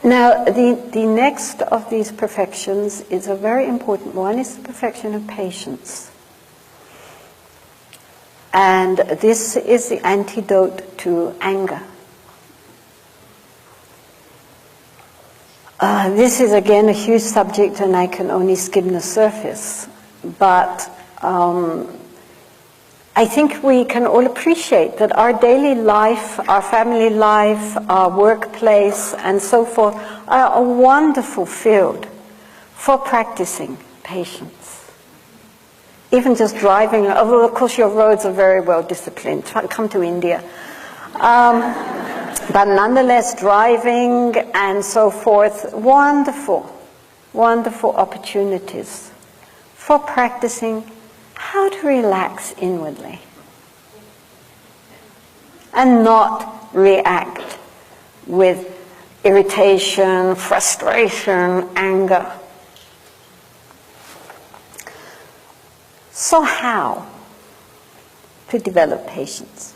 Now, the next of these perfections is a very important one. It's the perfection of patience. And this is the antidote to anger. This is again a huge subject, and I can only skim the surface. But I think we can all appreciate that our daily life, our family life, our workplace, and so forth are a wonderful field for practicing patience. Even just driving, although of course your roads are very well disciplined. Come to India. But nonetheless, driving and so forth, wonderful, wonderful opportunities for practicing how to relax inwardly and not react with irritation, frustration, anger. So how to develop patience?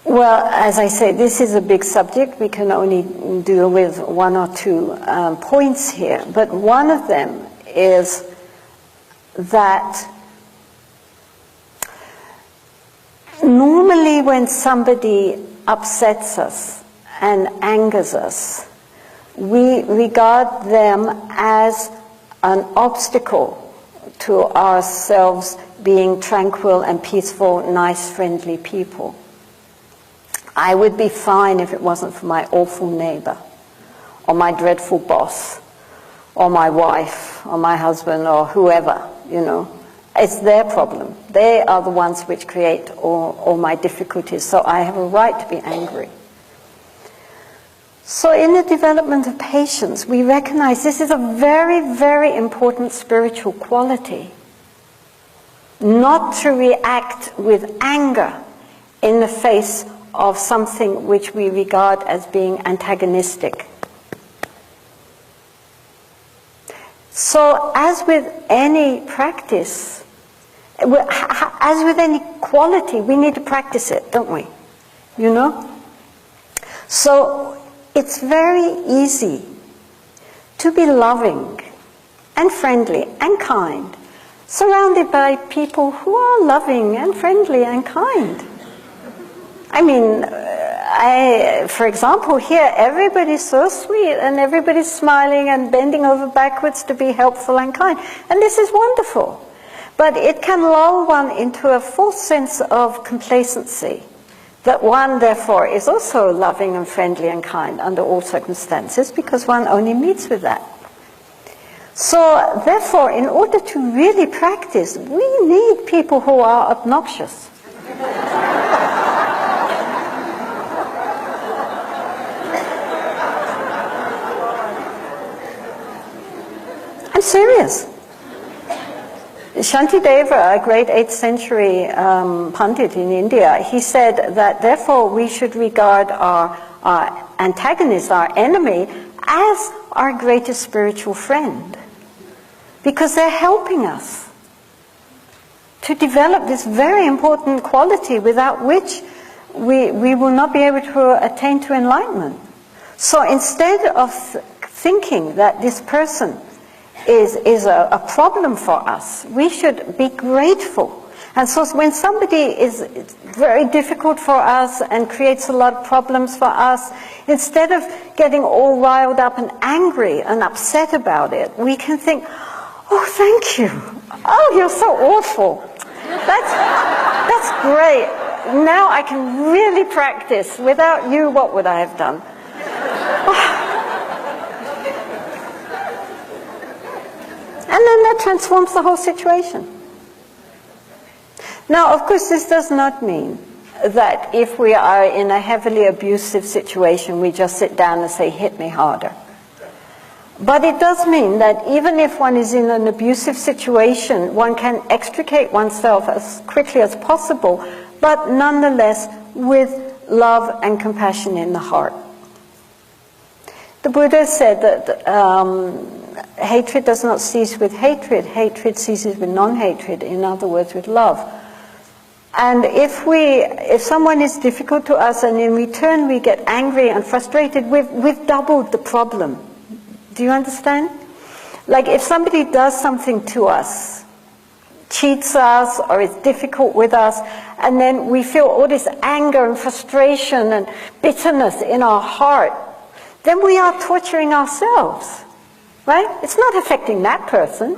Well, as I say, this is a big subject. We can only deal with one or two points here, but one of them is that normally when somebody upsets us and angers us, we regard them as an obstacle to ourselves being tranquil and peaceful, nice, friendly people. I would be fine if it wasn't for my awful neighbor, or my dreadful boss, or my wife, or my husband, or whoever, you know. It's their problem. They are the ones which create all my difficulties, so I have a right to be angry. So in the development of patience, we recognize this is a very, very important spiritual quality. Not to react with anger in the face of something which we regard as being antagonistic. So as with any practice, as with any quality, we need to practice it, don't we? You know? So it's very easy to be loving and friendly and kind, surrounded by people who are loving and friendly and kind. I mean, for example, here everybody's so sweet and everybody's smiling and bending over backwards to be helpful and kind. And this is wonderful. But it can lull one into a false sense of complacency, that one, therefore, is also loving and friendly and kind under all circumstances, because one only meets with that. So, therefore, in order to really practice, we need people who are obnoxious. I'm serious. Shantideva, a great 8th century Pandit in India, he said that therefore we should regard our antagonist, our enemy, as our greatest spiritual friend. Because they're helping us to develop this very important quality without which we will not be able to attain to enlightenment. So instead of thinking that this person is a problem for us, we should be grateful. And so when somebody is very difficult for us and creates a lot of problems for us, instead of getting all riled up and angry and upset about it, we can think, oh, thank you. Oh, you're so awful. That's great. Now I can really practice. Without you, what would I have done? And then that transforms the whole situation. Now, of course, this does not mean that if we are in a heavily abusive situation, we just sit down and say, hit me harder. But it does mean that even if one is in an abusive situation, one can extricate oneself as quickly as possible, but nonetheless with love and compassion in the heart. The Buddha said that hatred does not cease with hatred, hatred ceases with non-hatred, in other words, with love. And if someone is difficult to us and in return we get angry and frustrated, we've doubled the problem. Do you understand? Like if somebody does something to us, cheats us or is difficult with us, and then we feel all this anger and frustration and bitterness in our heart, then we are torturing ourselves, right? It's not affecting that person.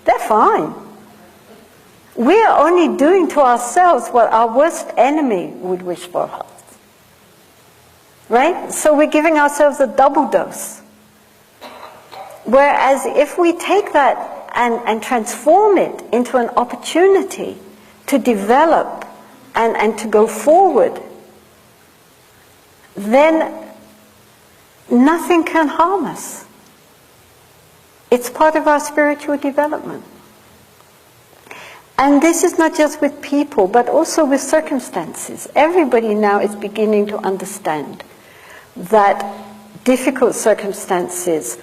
They're fine. We are only doing to ourselves what our worst enemy would wish for us, right? So we're giving ourselves a double dose. Whereas if we take that and transform it into an opportunity to develop and to go forward, then nothing can harm us. It's part of our spiritual development. And this is not just with people, but also with circumstances. Everybody now is beginning to understand that difficult circumstances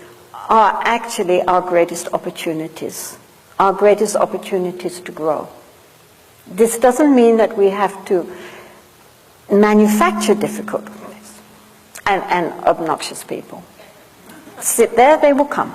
are actually our greatest opportunities to grow. This doesn't mean that we have to manufacture difficulties and obnoxious people. Sit there, they will come.